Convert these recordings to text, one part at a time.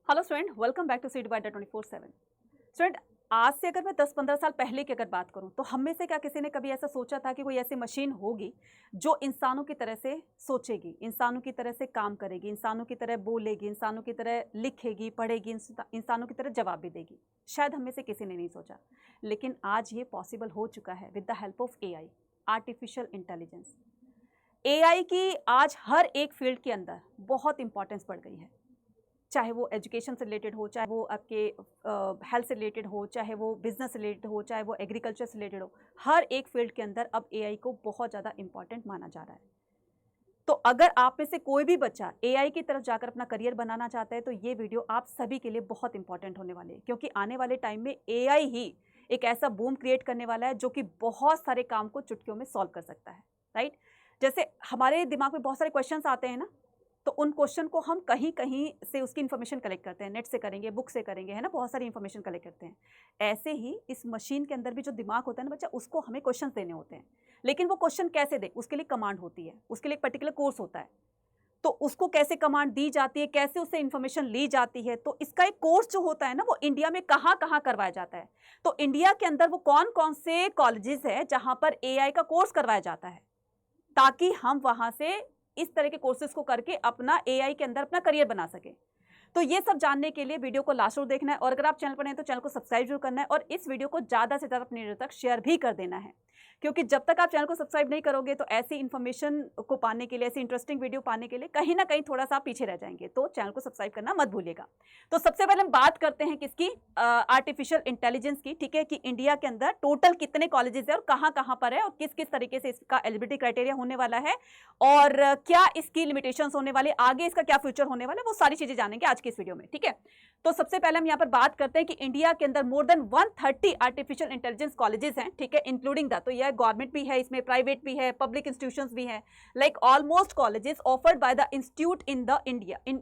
Hello student, welcome back to CD by 24/7। Student, आज से अगर मैं 10-15 साल पहले की अगर बात करूं तो हम में से क्या किसी ने कभी ऐसा सोचा था कि कोई ऐसी मशीन होगी जो इंसानों की तरह से सोचेगी, इंसानों की तरह से काम करेगी, इंसानों की तरह बोलेगी, इंसानों की तरह लिखेगी, पढ़ेगी, इंसानों की तरह जवाब भी देगी। शायद हम में से किसी ने नहीं सोचा, लेकिन आज ये पॉसिबल हो चुका है with the help of AI, artificial intelligence. AI की आज हर एक फील्ड के अंदर बहुत इंपॉर्टेंस बढ़ गई है, चाहे वो एजुकेशन से रिलेटेड हो, चाहे वो आपके हेल्थ से रिलेटेड हो, चाहे वो बिजनेस से रिलेटेड हो, चाहे वो एग्रीकल्चर से रिलेटेड हो। हर एक फील्ड के अंदर अब एआई को बहुत ज़्यादा इंपॉर्टेंट माना जा रहा है। तो अगर आप में से कोई भी बच्चा एआई की तरफ जाकर अपना करियर बनाना चाहता है तो ये वीडियो आप सभी के लिए बहुत इंपॉर्टेंट होने वाले है, क्योंकि आने वाले टाइम में एआई ही एक ऐसा बूम क्रिएट करने वाला है जो कि बहुत सारे काम को चुटकियों में सॉल्व कर सकता है। राइट, जैसे हमारे दिमाग में बहुत सारे क्वेश्चंस आते हैं ना, तो उन क्वेश्चन को हम कहीं कहीं से उसकी इन्फॉर्मेशन कलेक्ट करते हैं, नेट से करेंगे, बुक से करेंगे, है ना, बहुत सारी इन्फॉर्मेशन कलेक्ट करते हैं। ऐसे ही इस मशीन के अंदर भी जो दिमाग होता है ना बच्चा, उसको हमें क्वेश्चन देने होते हैं, लेकिन वो क्वेश्चन कैसे दे उसके लिए कमांड होती है, उसके लिए एक पर्टिकुलर कोर्स होता है। तो उसको कैसे कमांड दी जाती है, कैसे उससे इन्फॉर्मेशन ली जाती है, तो इसका एक कोर्स जो होता है ना वो इंडिया में कहाँ कहाँ करवाया जाता है। तो इंडिया के अंदर वो कौन कौन से कॉलेजेस है जहां पर एआई का कोर्स करवाया जाता है, ताकि हम वहां से इस तरह के कोर्सेज को करके अपना एआई के अंदर अपना करियर बना सके। तो ये सब जानने के लिए वीडियो को लास्ट तक देखना है, और अगर आप चैनल पर नए हैं तो चैनल को सब्सक्राइब जरूर करना है, और इस वीडियो को ज़्यादा से ज़्यादा अपने तक शेयर भी कर देना है, क्योंकि जब तक आप चैनल को सब्सक्राइब नहीं करोगे तो ऐसी इन्फॉर्मेशन को पाने के लिए, ऐसी इंटरेस्टिंग वीडियो पाने के लिए कहीं ना कहीं थोड़ा सा आप पीछे रह जाएंगे। तो चैनल को सब्सक्राइब करना मत भूलिएगा। तो सबसे पहले हम बात करते हैं किसकी, आर्टिफिशियल इंटेलिजेंस की। ठीक है, कि इंडिया के अंदर टोटल कितने कॉलेजेस है और कहाँ पर है, और किस किस तरीके से इसका एलिजिबिलिटी क्राइटेरिया होने वाला है, और क्या इसकी लिमिटेशंस होने वाले, आगे इसका क्या फ्यूचर होने वाला है, वो सारी चीजें जानेंगे आज की इस वीडियो में। ठीक है, तो सबसे पहले हम यहाँ पर बात करते हैं कि इंडिया के अंदर more than 130 artificial intelligence colleges हैं। ठीक है, इंक्लूडिंग द, तो यह गवर्नमेंट भी है, इसमें प्राइवेट भी है, पब्लिक इंस्टीट्यूशंस भी हैं, like almost colleges offered by the institute in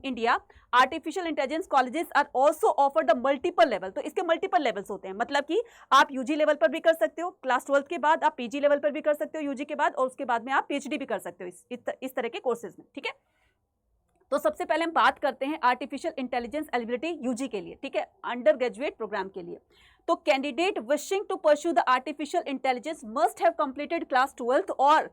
India. Artificial intelligence colleges are also offer the multiple level. तो इसके मल्टीपल लेवल्स होते हैं, मतलब कि आप यूजी लेवल पर भी कर सकते हो, क्लास 12 के बाद आप पीजी लेवल पर भी कर सकते हो यूजी के बाद, और उसके बाद में आप पीएचडी भी कर सकते हो इस तरह के कोर्सेज में। ठीक है, तो सबसे पहले हम बात करते हैं आर्टिफिशियल इंटेलिजेंस एलिजिबिलिटी यूजी के लिए। ठीक है, अंडर ग्रेजुएट प्रोग्राम के लिए। तो candidate wishing to pursue the artificial intelligence must have completed class 12, और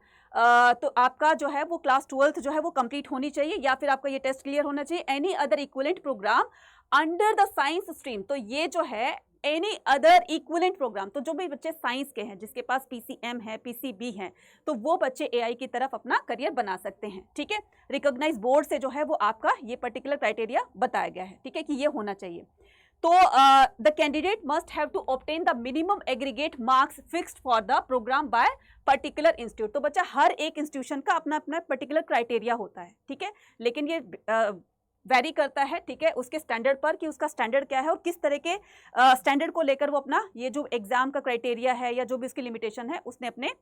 तो आपका जो है वो क्लास 12 जो है वो कंप्लीट होनी चाहिए, या फिर आपका ये टेस्ट क्लियर होना चाहिए। Any other equivalent programme under the science stream, तो ये जो है एनी अदर इक्विवेलेंट प्रोग्राम, तो जो भी बच्चे साइंस के हैं, जिसके पास पीसीएम है, पीसीबी है, तो वो बच्चे एआई की तरफ अपना करियर बना सकते हैं। ठीक है, रिकॉग्नाइज बोर्ड से जो है वो आपका ये पर्टिकुलर क्राइटेरिया बताया गया है। ठीक है, कि ये होना चाहिए। तो the candidate must have to obtain the minimum aggregate marks fixed for the programme by particular institute. तो बच्चा हर एक इंस्टीट्यूशन का अपना अपना पर्टिकुलर क्राइटेरिया होता है। ठीक है, लेकिन ये वेरी करता है, ठीक है, उसके स्टैंडर्ड पर, कि उसका स्टैंडर्ड क्या है और किस तरह के स्टैंडर्ड को लेकर वो अपना ये जो एग्जाम का क्राइटेरिया है या जो भी उसकी लिमिटेशन है उसने अपने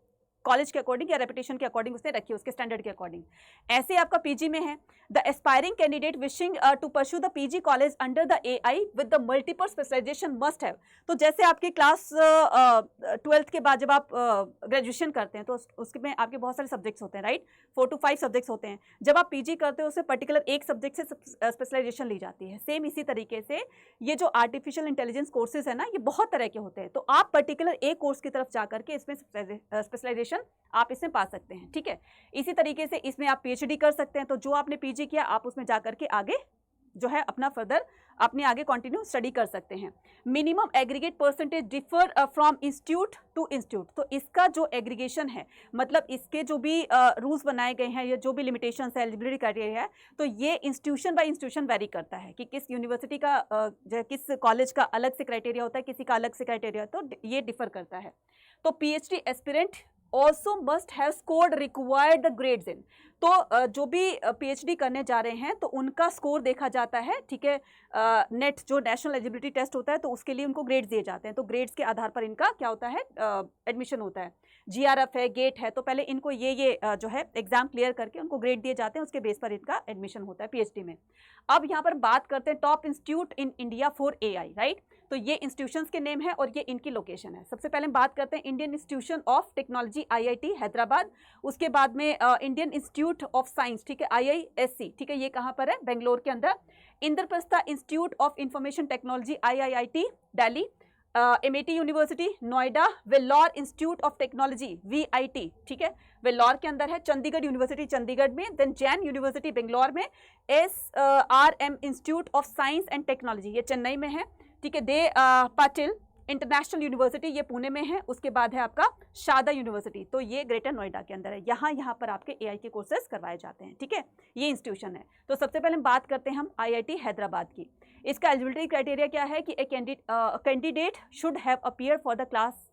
कॉलेज के अकॉर्डिंग या रेपुटेशन के अकॉर्डिंग उसने रखी है, उसके स्टैंडर्ड के अकॉर्डिंग। ऐसे आपका पीजी में है, the aspiring candidate wishing to pursue the PG college under the AI with the multiple specialisation must have. तो जैसे आपके क्लास 12th के बाद जब आप ग्रेजुएशन करते हैं तो उसमें आपके बहुत सारे सब्जेक्ट्स होते हैं, राइट, 4 to 5 सब्जेक्ट्स होते हैं। जब आप पीजी करते हो उससे पर्टिकुलर एक सब्जेक्ट से स्पेशलाइजेशन ली जाती है। सेम इसी तरीके से ये जो आर्टिफिशियल इंटेलिजेंस कोर्सेज है ना, ये बहुत तरह के होते हैं, तो आप पर्टिकुलर एक कोर्स की तरफ जाकर के इसमें स्पेशलाइजेशन आप इसमें पा सकते हैं। ठीक है, इसी तरीके से इसमें आप पीएचडी कर सकते हैं, तो जो आपने पीजी किया आप उसमें जाकर के आगे जो है अपना फर्दर अपने आगे कंटिन्यू स्टडी कर सकते हैं। Minimum aggregate percentage differ from institute to institute. तो इसका जो एग्रीगेशन है, मतलब इसके जो भी रूल्स बनाए गए हैं या जो भी लिमिटेशंस है, एलिजिबिलिटी क्राइटेरिया है, तो ये इंस्टीट्यूशन बाय इंस्टीट्यूशन वेरी करता है कि किस यूनिवर्सिटी का किस कॉलेज का अलग से क्राइटेरिया होता है, किसी का अलग से क्राइटेरिया, तो ये डिफर करता है। तो PhD aspirant also must have scored required the grades in। तो जो भी पीएचडी करने जा रहे हैं तो उनका स्कोर देखा जाता है। ठीक है, नेट जो नेशनल एलिजिबिलिटी टेस्ट होता है तो उसके लिए उनको ग्रेड्स दिए जाते हैं, तो ग्रेड्स के आधार पर इनका क्या होता है, एडमिशन होता है। जीआरएफ है, गेट है, तो पहले इनको ये जो है एग्जाम क्लियर करके उनको ग्रेड दिए जाते हैं, उसके बेस पर इनका एडमिशन होता है पीएचडी में। अब यहाँ पर बात करते हैं top institute in India for AI, right. तो ये इंस्टीट्यूशंस के नेम है और ये इनकी लोकेशन है। सबसे पहले हम बात करते हैं Indian institution of technology IIT Hyderabad, उसके बाद में इंडियन इंस्टीट्यूट ऑफ साइंस, ठीक है, IISc, ठीक है, ये कहाँ पर है, बेंगलोर के अंदर। Indraprastha institute of information technology IIT Delhi, MIT university Noida, Vellore institute of technology VIT, ठीक है, वेल्लोर के अंदर है। चंडीगढ़ यूनिवर्सिटी चंडीगढ़ में, देन जैन यूनिवर्सिटी बेंगलोर में, SRM institute of science and technology ये चेन्नई में है, ठीक है। दे पाटिल इंटरनेशनल यूनिवर्सिटी ये पुणे में है। उसके बाद है आपका शारदा यूनिवर्सिटी, तो ये ग्रेटर नोएडा के अंदर है। यहाँ पर आपके AI के कोर्सेज करवाए जाते हैं, ठीक है, ये इंस्टीट्यूशन है। तो सबसे पहले हम बात करते हैं हम IIT हैदराबाद की। इसका एलिजिबिलिटी क्राइटेरिया क्या है कि candidate should have appear for the class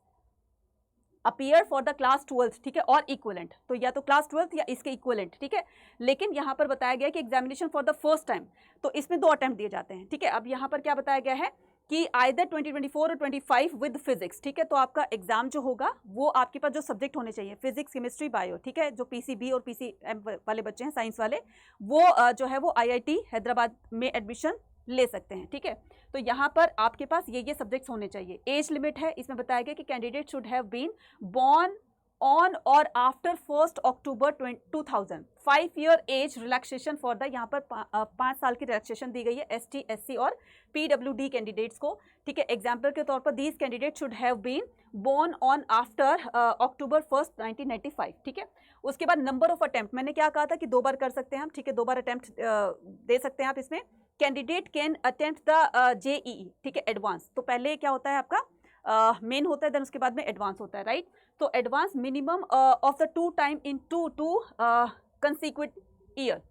12th, ठीक है, और इक्वलेंट, तो या तो क्लास 12th या इसके इक्वलेंट, ठीक है। लेकिन यहाँ पर बताया गया कि examination for the first time, तो इसमें 2 अटेम्प्ट दिए जाते हैं, ठीक है। अब यहाँ पर क्या बताया गया है कि आइदर 2024 और 25 विद फिजिक्स, ठीक है। तो आपका एग्जाम जो होगा वो आपके पास जो सब्जेक्ट होने चाहिए फिजिक्स, केमिस्ट्री, बायो, ठीक है, जो PCB और PCM वाले बच्चे हैं साइंस वाले, वो जो है वो IIT हैदराबाद में एडमिशन ले सकते हैं, ठीक है। तो यहाँ पर आपके पास ये सब्जेक्ट्स होने चाहिए। एज लिमिट है, इसमें बताया गया कि candidate should have been born on और after 1 October 2000, 5 year age relaxation for the, यहाँ पर 5 साल की रिलैक्सेशन दी गई है ST, SC और PWD कैंडिडेट्स को, ठीक है। एग्जाम्पल के तौर पर these candidate should have been born on after October 1, 1995, ठीक है। उसके बाद नंबर ऑफ अटेम्प्ट, मैंने क्या कहा था कि 2 बार कर सकते हैं हम, ठीक है, 2 बार अटेम्प्ट दे सकते हैं आप इसमें। Candidate can attempt the JEE, ठीक है, एडवांस, तो पहले क्या होता है आपका मेन होता है, देन उसके बाद में एडवांस होता है, राइट। तो advance minimum of the 2 time in 2 consecutive year.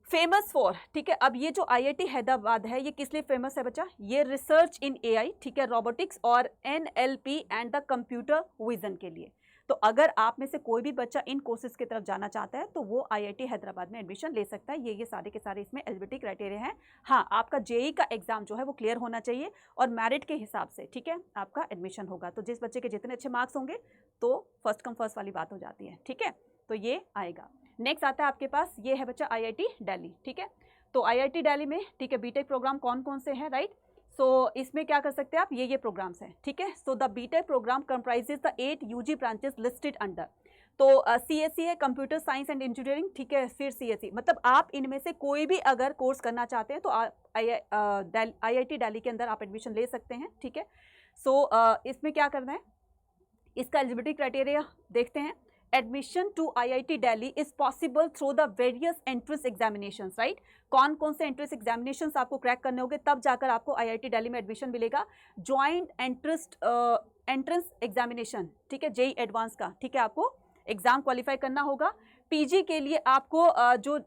Famous for, ठीक है। अब ये जो IIT हैदराबाद है ये किस लिए फेमस है बच्चा, ये रिसर्च इन AI, ठीक है, रोबोटिक्स और NLP and the computer vision के लिए। तो अगर आप में से कोई भी बच्चा इन कोर्सेज की तरफ जाना चाहता है तो वो IIT हैदराबाद में एडमिशन ले सकता है। ये सारे के सारे इसमें एलिजिबिलिटी क्राइटेरिया हैं। हाँ, आपका JEE का एग्जाम जो है वो क्लियर होना चाहिए और मेरिट के हिसाब से, ठीक है, आपका एडमिशन होगा। तो जिस बच्चे के जितने अच्छे मार्क्स होंगे तो फर्स्ट कम फर्स्ट वाली बात हो जाती है, ठीक है। तो ये आएगा। नेक्स्ट आता है आपके पास, ये है बच्चा IIT दिल्ली, ठीक है। तो IIT दिल्ली में, ठीक है, BTech प्रोग्राम कौन कौन से हैं, राइट। सो इसमें क्या कर सकते हैं आप, ये प्रोग्राम्स हैं, ठीक है। So the BTech programme comprises the 8 UG branches listed under. तो CSE है कंप्यूटर साइंस एंड इंजीनियरिंग, ठीक है, फिर CSE, मतलब आप इनमें से कोई भी अगर कोर्स करना चाहते हैं तो IIT दिल्ली के अंदर आप एडमिशन ले सकते हैं, ठीक है। सो इसमें क्या करना है, इसका एलिजिबिलिटी क्राइटेरिया देखते हैं। Admission to IIT Delhi is possible through the various entrance examinations, right. कौन कौन से एंट्रेंस एग्जामिनेशंस आपको क्रैक करने होंगे तब जाकर आपको IIT दिल्ली में एडमिशन मिलेगा। जॉइंट एंट्रेंस एग्जामिनेशन, ठीक है, JEE एडवांस का, ठीक है, आपको एग्जाम क्वालिफाई करना होगा। PG के लिए आपको जो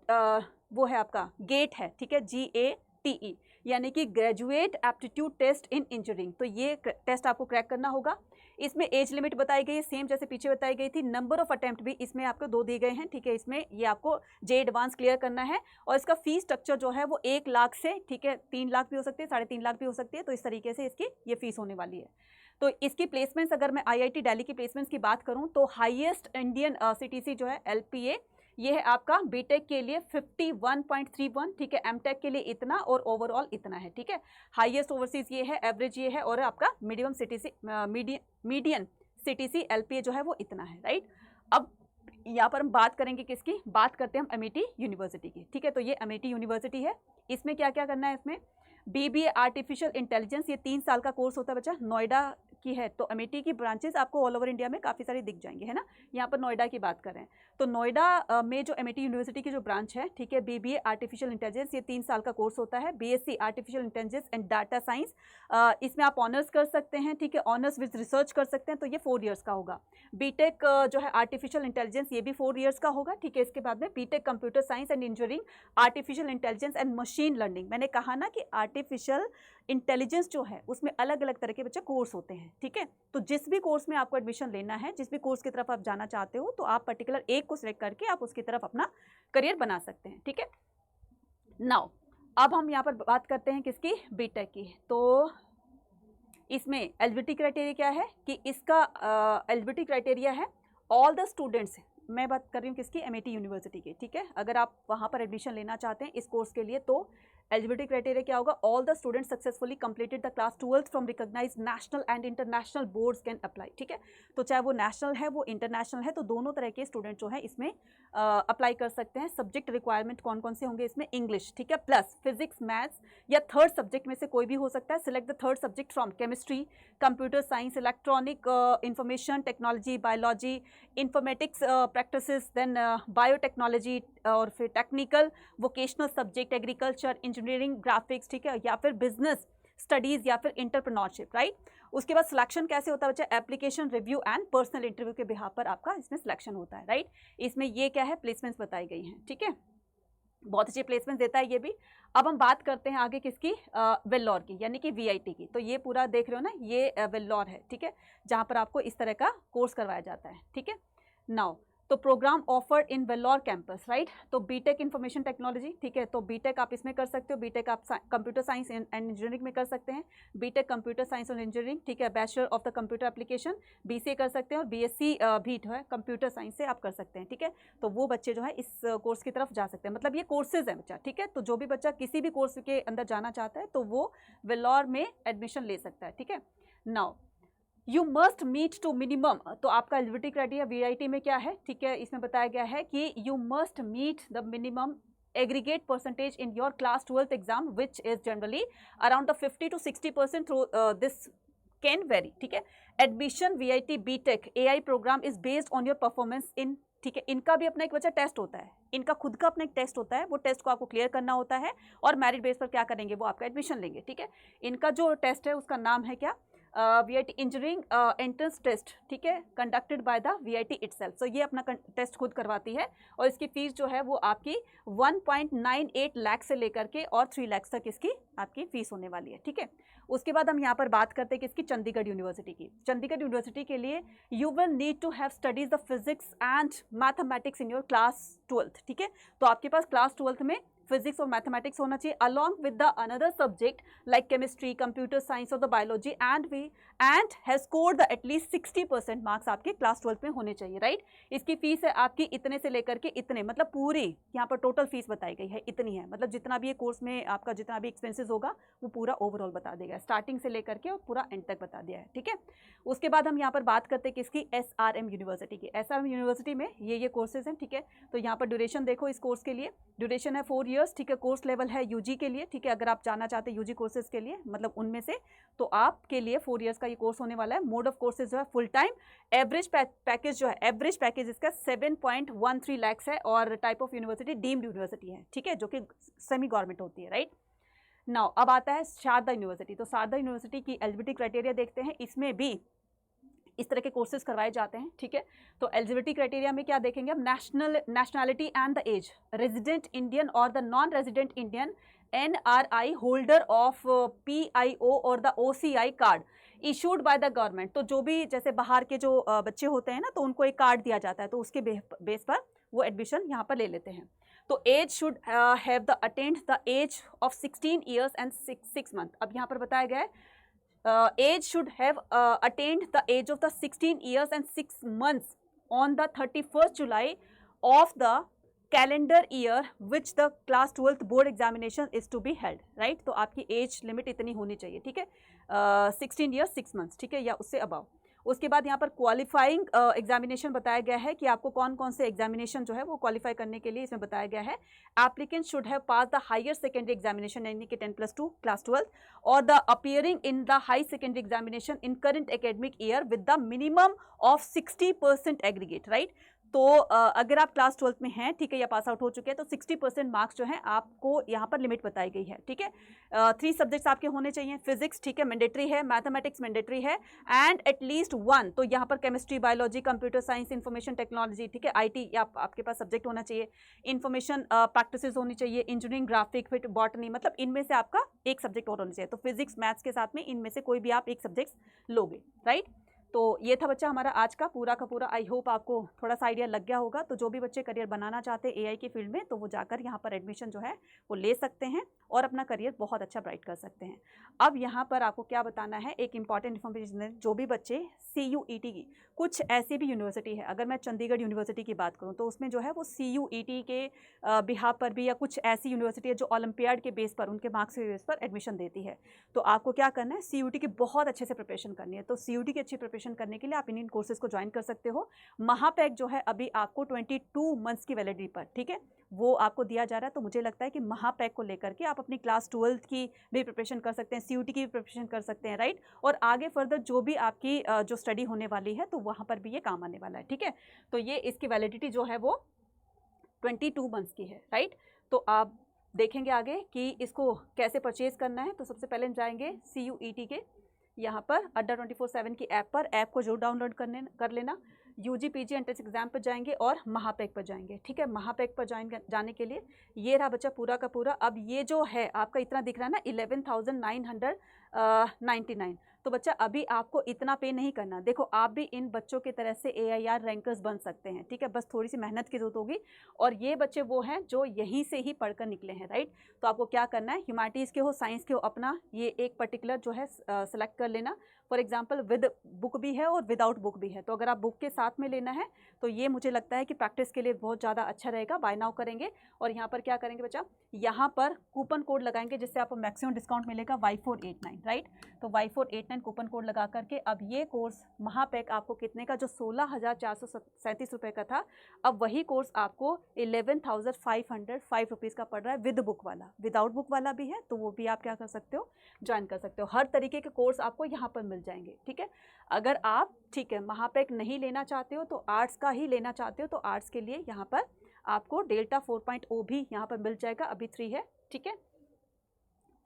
वो है आपका गेट है, ठीक है, GATE, यानी कि graduate aptitude test in engineering, तो ये टेस्ट आपको क्रैक करना होगा। इसमें एज लिमिट बताई गई है सेम जैसे पीछे बताई गई थी। नंबर ऑफ अटेम्प्ट भी इसमें आपको 2 दिए गए हैं, ठीक है। इसमें ये आपको JEE एडवांस क्लियर करना है और इसका फीस स्ट्रक्चर जो है वो 1 लाख से, ठीक है, 3 लाख भी हो सकती है, 3.5 लाख भी हो सकती है। तो इस तरीके से इसकी ये फीस होने वाली है। तो इसकी प्लेसमेंट्स, अगर मैं IIT दिल्ली की प्लेसमेंट्स की बात करूँ तो हाईएस्ट इंडियन CTC जो है LPA, ये है आपका BTech के लिए 51.31, ठीक है, MTech के लिए इतना और ओवरऑल इतना है, ठीक है। हाईएस्ट ओवरसीज ये है, एवरेज ये है और आपका मीडियन CTC LPA जो है वो इतना है, राइट। अब यहाँ पर हम बात करेंगे किसकी, बात करते हैं हम MIT यूनिवर्सिटी की, ठीक है। तो ये MIT यूनिवर्सिटी है। इसमें क्या क्या करना है, इसमें BBA आर्टिफिशियल इंटेलिजेंस, ये 3 साल का कोर्स होता है बच्चा, नोएडा की है। तो MIT की ब्रांचेस आपको ऑल ओवर इंडिया में काफ़ी सारी दिख जाएंगे, है ना। यहाँ पर नोएडा की बात कर रहे हैं तो नोएडा में जो MIT यूनिवर्सिटी की जो ब्रांच है, ठीक है, BBA आर्टिफिशियल इंटेलिजेंस, ये 3 साल का कोर्स होता है। BSc artificial intelligence and data science, इसमें आप ऑनर्स कर सकते हैं, ठीक है, ऑनर्स विद रिसर्च कर सकते हैं, तो ये 4 ईयर्स का होगा। BTech जो है आर्टिफिशियल इंटेलिजेंस, ये भी 4 ईयर्स का होगा, ठीक है। इसके बाद में BTech computer science and engineering, artificial intelligence and machine learning. मैंने कहा ना कि आर्टिफिशियल इंटेलिजेंस जो है उसमें अलग अलग तरह के बच्चे कोर्स होते हैं, ठीक है। तो जिस भी कोर्स में आपको एडमिशन लेना है, जिस भी कोर्स की तरफ आप जाना चाहते हो, तो आप पर्टिकुलर एक को सिलेक्ट करके आप उसकी तरफ अपना करियर बना सकते हैं, ठीक है। नाउ अब हम यहाँ पर बात करते हैं किसकी, BTech की। तो इसमें एलिजिबिलिटी क्राइटेरिया क्या है कि इसका एलिजिबिलिटी क्राइटेरिया है ऑल द स्टूडेंट्स, मैं बात कर रही हूँ किसकी, MIT यूनिवर्सिटी की, ठीक है। अगर आप वहाँ पर एडमिशन लेना चाहते हैं इस कोर्स के लिए तो एलिजिबिलिटी क्राइटेरिया क्या होगा, all the student successfully completed the class 12th from recognised national and international boards can apply, ठीक है। तो चाहे वो नेशनल है वो इंटरनेशनल है, तो दोनों तरह के स्टूडेंट जो है इसमें अप्लाई कर सकते हैं। सब्जेक्ट रिक्वायरमेंट कौन कौन से होंगे इसमें, इंग्लिश, ठीक है, प्लस फिजिक्स मैथ्स या थर्ड सब्जेक्ट में से कोई भी हो सकता है। Select the third subject from chemistry, computer science, electronic, information technology, biology, informatics practices, then biotechnology, और फिर technical vocational subject, agriculture, engineering, graphics, ठीक है, या फिर बिजनेस स्टडीज़ या फिर इंटरप्रेन्योरशिप, राइट। उसके बाद सिलेक्शन कैसे होता है बच्चा, application review and personal interview के बिहाफ पर आपका इसमें सिलेक्शन होता है, राइट। इसमें ये क्या है, प्लेसमेंट्स बताई गई हैं, ठीक है, बहुत अच्छी प्लेसमेंट देता है ये भी। अब हम बात करते हैं आगे किसकी, वेल्लोर की, यानी कि वीआईटी की। तो ये पूरा देख रहे हो ना, ये वेल्लोर है, ठीक है, जहाँ पर आपको इस तरह का कोर्स करवाया जाता है, ठीक है। नाउ तो programme offered in Vellore campus, right. तो बीटेक इंफॉर्मेशन टेक्नोलॉजी, ठीक है, तो बीटेक आप इसमें कर सकते हो, बीटेक आप कंप्यूटर साइंस एंड इंजीनियरिंग में कर सकते हैं, बीटेक कंप्यूटर साइंस और इंजीनियरिंग, ठीक है, bachelor of the computer application BCA कर सकते हैं, और बीएससी भी जो है कंप्यूटर साइंस से आप कर सकते हैं, ठीक है। तो वो बच्चे जो है इस कोर्स की तरफ जा सकते हैं, मतलब ये कोर्सेज हैं बच्चा, ठीक है। तो जो भी बच्चा किसी भी कोर्स के अंदर जाना चाहता है तो वो वेल्लोर में एडमिशन ले सकता है, ठीक है। Now you must meet to minimum, तो आपका एलिजिबिलिटी क्राइटेरिया वीआईटी में क्या है, ठीक है, इसमें बताया गया है कि you must meet the minimum aggregate percentage in your class 12th exam which is generally around the 50 to 60% through this can vary, ठीक है। Admission VIT BTech AI programme is based on your performance in, ठीक है, इनका भी अपना एक बच्चा test होता है, इनका खुद का अपना एक टेस्ट होता है, वो टेस्ट को आपको क्लियर करना होता है और मेरिट बेस पर क्या करेंगे, वो आपका एडमिशन लेंगे, ठीक है। इनका जो टेस्ट है उसका नाम है क्या, वीआईटी इंजीनियरिंग एंट्रेंस टेस्ट, ठीक है, conducted by the VIT itself. So ये अपना टेस्ट खुद करवाती है और इसकी फीस जो है वो आपकी 1.98 लाख से लेकर के और 3 लाख तक इसकी आपकी फीस होने वाली है, ठीक है। उसके बाद हम यहाँ पर बात करते हैं कि इसकी चंडीगढ़ यूनिवर्सिटी की। चंडीगढ़ यूनिवर्सिटी के लिए you will need to have studies the physics and mathematics in your class 12th, ठीक है। तो आपके पास क्लास 12th में फिजिक्स और मैथमेटिक्स होना चाहिए along with the another subject like chemistry, computer science और the biology and has scored the at least 60% marks आपके क्लास 12th में होने चाहिए, राइट। इसकी फीस है आपकी इतने से लेकर के इतने, मतलब पूरी यहाँ पर टोटल फीस बताई गई है इतनी है, मतलब जितना भी ये कोर्स में आपका जितना भी एक्सपेंसेस होगा वो पूरा ओवरऑल बता देगा, स्टार्टिंग से लेकर के और पूरा एंड तक बता दिया है, ठीक है। उसके बाद हम यहाँ पर बात करते हैं किसकी, SRM यूनिवर्सिटी की। SRM यूनिवर्सिटी में ये कोर्सेज हैं, ठीक है। तो यहाँ पर ड्यूरेशन देखो, इस कोर्स के लिए ड्यूरेशन है 4 years, ठीक है। कोर्स लेवल है यूजी के लिए, ठीक है, अगर आप जाना चाहते हैं यूजी कोर्सेज के लिए, मतलब उनमें से, तो आपके लिए 4 years का ये कोर्स होने वाला है। मोड ऑफ कोर्सेज जो है फुल टाइम, एवरेज पैकेज जो है, एवरेज पैकेज इसका 7.13 lakhs है, और type of university deemed university है, ठीक है, जो कि सेमी गवर्नमेंट होती है, राइट। नाउ अब आता है शारदा यूनिवर्सिटी। तो शारदा यूनिवर्सिटी की एलिजिबिलिटी क्राइटेरिया देखते हैं, इसमें भी इस तरह के कोर्सेज करवाए जाते हैं, ठीक है। तो एलिजिबिलिटी क्राइटेरिया में क्या देखेंगे हम, nationality and the age, resident Indian और the non resident Indian, NRI holder of PIO और the OCI card issued by the government. तो जो भी जैसे बाहर के जो बच्चे होते हैं ना, तो उनको एक कार्ड दिया जाता है, तो उसके बेस पर वो एडमिशन यहाँ पर ले लेते हैं। तो age should have the attend the age of 16 years and 6 months। अब यहाँ पर बताया गया है age should have attained the age of the 16 years and 6 months on the 31st July of the calendar year which the class 12th board examination is to be held, right। तो आपकी age limit इतनी होनी चाहिए, ठीक है, 16 years 6 months, ठीक है, या उससे अबाव। उसके बाद यहाँ पर क्वालिफाइंग एग्जामिनेशन बताया गया है कि आपको कौन कौन से एग्जामिनेशन जो है वो क्वालिफाई करने के लिए इसमें बताया गया है। Applicant should have pass the higher secondary examination, यानी कि 10+2 क्लास 12, और the appearing in the high secondary examination in current academic year with the minimum of 60% aggregate, right. तो अगर आप क्लास 12th में हैं, ठीक है, या पास आउट हो चुके हैं, तो 60% मार्क्स जो हैं आपको यहाँ पर लिमिट बताई गई है, ठीक है। 3 सब्जेक्ट्स आपके होने चाहिए, फिजिक्स, ठीक है, मैंडेटरी है, मैथमेटिक्स मैंडेटरी है, एंड एटलीस्ट 1, तो यहाँ पर chemistry, biology, computer science, information technology, ठीक है, IT आपके पास सब्जेक्ट होना चाहिए, इंफॉर्मेशन प्रैक्टिसेस होनी चाहिए, इंजीनियरिंग, ग्राफिक, फिर बॉटनी, मतलब इनमें से आपका एक सब्जेक्ट और होना चाहिए। तो फिजिक्स मैथ्स के साथ में इनमें से कोई भी आप एक सब्जेक्ट लोगे, राइट। तो ये था बच्चा हमारा आज का पूरा। आई होप आपको थोड़ा सा आइडिया लग गया होगा। तो जो भी बच्चे करियर बनाना चाहते हैं एआई की फील्ड में, तो वो जाकर यहाँ पर एडमिशन जो है वो ले सकते हैं और अपना करियर बहुत अच्छा ब्राइट कर सकते हैं। अब यहाँ पर आपको क्या बताना है, एक इंपॉर्टेंट इन्फॉर्मेशन, जो भी बच्चे CUET की कुछ ऐसी भी यूनिवर्सिटी है, अगर मैं चंडीगढ़ यूनिवर्सिटी की बात करूँ तो उसमें जो है वो CUET के बिहाफ पर भी, या कुछ ऐसी यूनिवर्सिटी है जो ओलंपियाड के बेस पर, उनके मार्क्स के बेस पर एडमिशन देती है। तो आपको क्या करना है, CUET की बहुत अच्छे से प्रिपरेशन करनी है। तो CUET की अच्छी प्रिपरेशन करने के लिए आप इन कोर्सेज को ज्वाइन कर सकते हो। महापैक जो है अभी आपको 22 मंथ्स की वैलिडिटी पर, ठीक है, वो आपको दिया जा रहा है। तो मुझे लगता है कि महापैक को लेकर के आप अपनी क्लास 12th की भी प्रिपरेशन कर सकते हैं, CUET की भी प्रिपरेशन कर सकते हैं, राइट। और आगे फर्दर जो भी आपकी जो स्टडी होने वाली है तो वहाँ पर भी ये काम आने वाला है, ठीक है। तो ये इसकी वैलिडिटी जो है वो 22 मंथ्स की है, राइट। तो आप देखेंगे आगे कि इसको कैसे परचेज करना है। तो सबसे पहले हम जाएंगे CUET के यहाँ पर अड्डा 24/7 की ऐप पर, ऐप को जरूर डाउनलोड कर लेना। UG PG एंट्रेंस एग्जाम पर जाएंगे और महापैक पर जाएंगे, ठीक है। महापैक पर जाने के लिए ये रहा बच्चा पूरा का पूरा। अब ये जो है आपका इतना दिख रहा है ना 11,999, तो बच्चा अभी आपको इतना पे नहीं करना। देखो आप भी इन बच्चों की तरह से AIR रैंकर्स बन सकते हैं, ठीक है, बस थोड़ी सी मेहनत की जरूरत होगी। और ये बच्चे वो हैं जो यहीं से ही पढ़कर निकले हैं, राइट। तो आपको क्या करना है, ह्यूमैनिटीज़ के हो, साइंस के हो, अपना ये एक पर्टिकुलर जो है सेलेक्ट कर लेना। फॉर एग्जाम्पल विद बुक भी है और विदाउट बुक भी है। तो अगर आप बुक के साथ में लेना है तो ये मुझे लगता है कि प्रैक्टिस के लिए बहुत ज़्यादा अच्छा रहेगा। बाय नाउ करेंगे और यहाँ पर क्या करेंगे बच्चा, यहाँ पर कूपन कोड लगाएंगे जिससे आपको मैक्सिमम डिस्काउंट मिलेगा Y489, राइट। तो Y489 कूपन कोड लगा करके अब ये कोर्स महापैक आपको कितने का, जो 16,437 रुपये का था, अब वही कोर्स आपको 11,505 रुपीज़ का पड़ रहा है विद बुक वाला। विदाउट बुक वाला भी है तो वो भी आप क्या कर सकते हो, ज्वाइन कर सकते हो। हर तरीके के कोर्स आपको यहाँ पर मिल जाएंगे, ठीक है। अगर आप, ठीक है, महापैक नहीं लेना चाहते हो तो आर्ट्स का ही लेना चाहते हो तो आर्ट्स के लिए यहाँ पर आपको डेल्टा 4.0 भी यहाँ पर मिल जाएगा, अभी 3 है, ठीक है।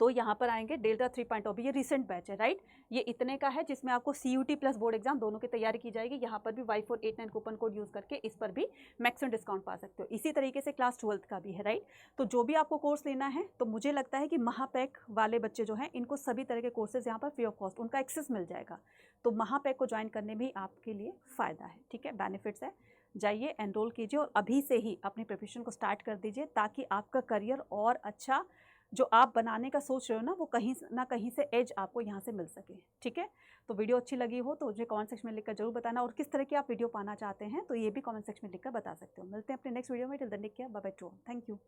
तो यहाँ पर आएंगे डेल्टा 3.0 भी, ये रिसेंट बैच है, राइट। ये इतने का है जिसमें आपको CUT प्लस बोर्ड एग्जाम दोनों की तैयारी की जाएगी। यहाँ पर भी Y489 कूपन कोड यूज़ करके इस पर भी मैक्सिमम डिस्काउंट पा सकते हो। इसी तरीके से क्लास 12th का भी है, राइट। तो जो भी आपको कोर्स लेना है तो मुझे लगता है कि महापैक वाले बच्चे जो हैं इनको सभी तरह के कोर्सेज यहाँ पर फ्री ऑफ कॉस्ट उनका एक्सेस मिल जाएगा। तो महापैक को ज्वाइन करने में आपके लिए फ़ायदा है, ठीक है, बेनिफिट्स है। जाइए एनरोल कीजिए और अभी से ही अपनी प्रिपरेशन को स्टार्ट कर दीजिए ताकि आपका करियर और अच्छा जो आप बनाने का सोच रहे हो ना, वो कहीं ना कहीं से एज आपको यहाँ से मिल सके, ठीक है। तो वीडियो अच्छी लगी हो तो मुझे कमेंट सेक्शन में लिखकर जरूर बताना, और किस तरह की आप वीडियो पाना चाहते हैं तो ये भी कमेंट सेक्शन में लिखकर बता सकते हो। मिलते हैं अपने नेक्स्ट वीडियो में। Till then take care, bye bye to, thank you.